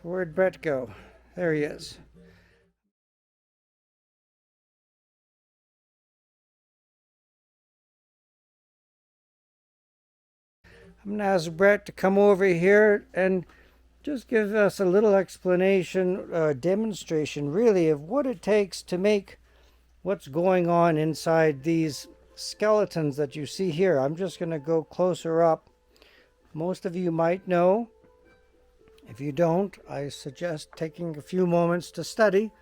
Where'd Brett go? There he is. I'm going to ask Brett to come over here and just give us a little explanation, demonstration really, of what it takes to make what's going on inside these skeletons that you see here. I'm just going to go closer up. Most of you might know. If you don't, I suggest taking a few moments to study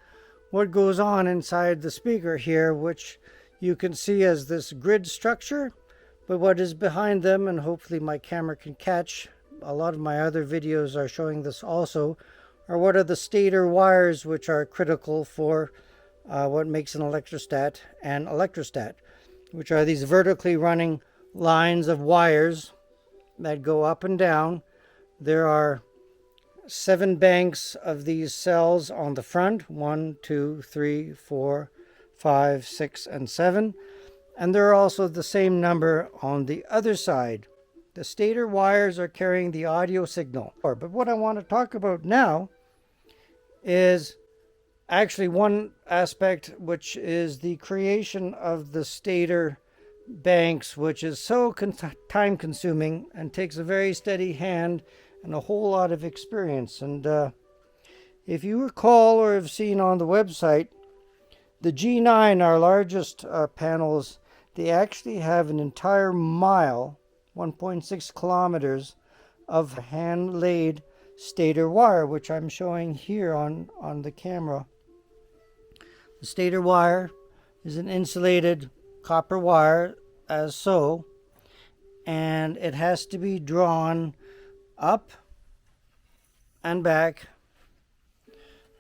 what goes on inside the speaker here, which you can see as this grid structure, but what is behind them, and hopefully my camera can catch, a lot of my other videos are showing this also, are what are the stator wires, which are critical for what makes an electrostat and electrostat, which are these vertically running lines of wires that go up and down. There are 7 banks of these cells on the front, 1, 2, 3, 4, 5, 6, and 7. And there are also the same number on the other side. The stator wires are carrying the audio signal. But what I want to talk about now is actually one aspect, which is the creation of the stator banks, which is so time consuming and takes a very steady hand and a whole lot of experience. And if you recall or have seen on the website, the G9, our largest panels, they actually have an entire mile, 1.6 kilometers, of hand-laid stator wire, which I'm showing here on the camera. The stator wire is an insulated copper wire, as so, and it has to be drawn up and back.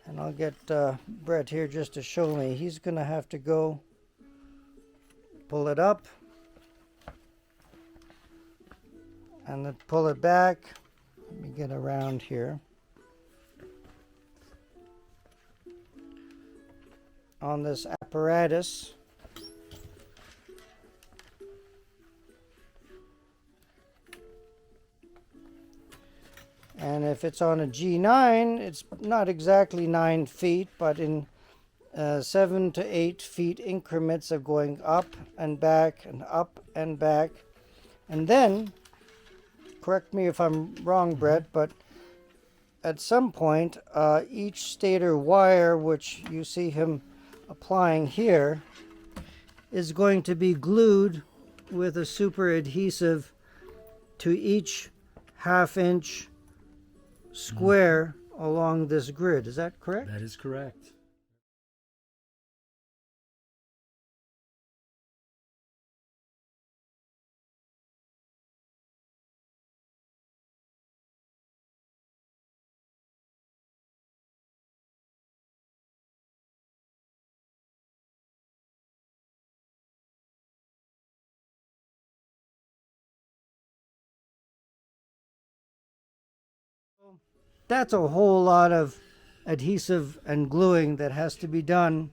And I'll get Brett here just to show me. He's going to have to go pull it up and then pull it back. Let me get around here. On this apparatus. And if it's on a G9, it's not exactly 9 feet, but in 7 to 8 feet increments of going up and back and up and back. And then, correct me if I'm wrong, Brett, but at some point, each stator wire, which you see him applying here, is going to be glued with a super adhesive to each half-inch square along this grid. Is that correct? That is correct. That's a whole lot of adhesive and gluing that has to be done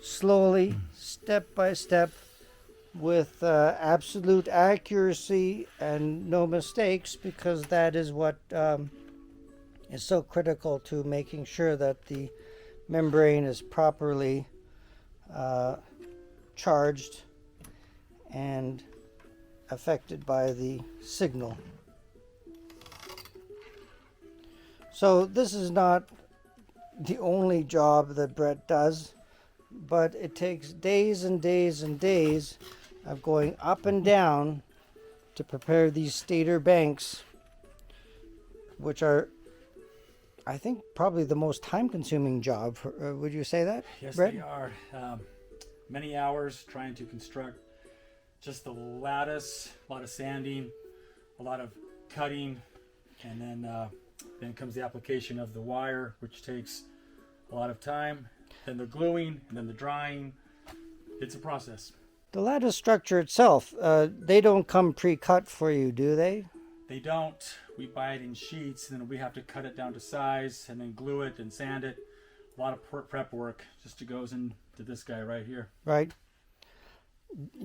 slowly, step by step, with absolute accuracy and no mistakes, because that is what is so critical to making sure that the membrane is properly charged and affected by the signal. So this is not the only job that Brett does, but it takes days and days and days of going up and down to prepare these stator banks, which are, I think, probably the most time-consuming job. Would you say that, Yes, Brett? they are. Many hours trying to construct just the lattice, a lot of sanding, a lot of cutting, and then comes the application of the wire, which takes a lot of time, then the gluing, and then the drying. It's a process. The lattice structure itself, they don't come pre-cut for you, do they? They don't. We buy it in sheets, and then we have to cut it down to size, and then glue it and sand it. A lot of prep work just goes into this guy right here. Right.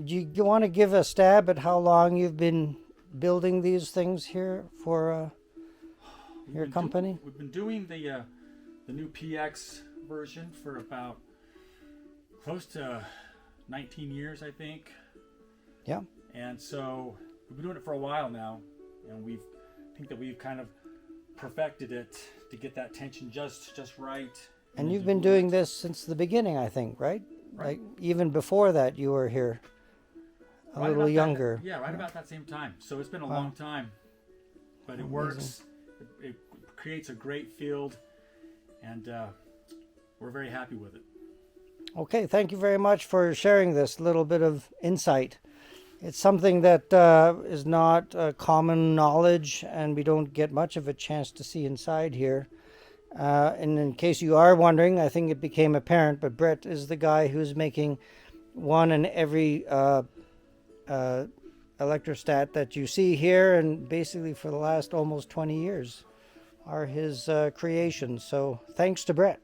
Do you want to give a stab at how long you've been building these things here for? your company? We've been doing the new PX version for about close to 19 years, I think. Yeah. And so we've been doing it for a while now, and I think that we've kind of perfected it to get that tension just right. And you've been doing this since the beginning, I think, right? Like even before that, you were here a little younger. Right about that same time. So it's been a long time, but it works. It creates a great field, and we're very happy with it. Okay, thank you very much for sharing this little bit of insight. It's something that is not common knowledge, and we don't get much of a chance to see inside here. And in case you are wondering, I think it became apparent, but Brett is the guy who's making one and every electrostat that you see here, and basically for the last almost 20 years are his creations. So thanks to Brett.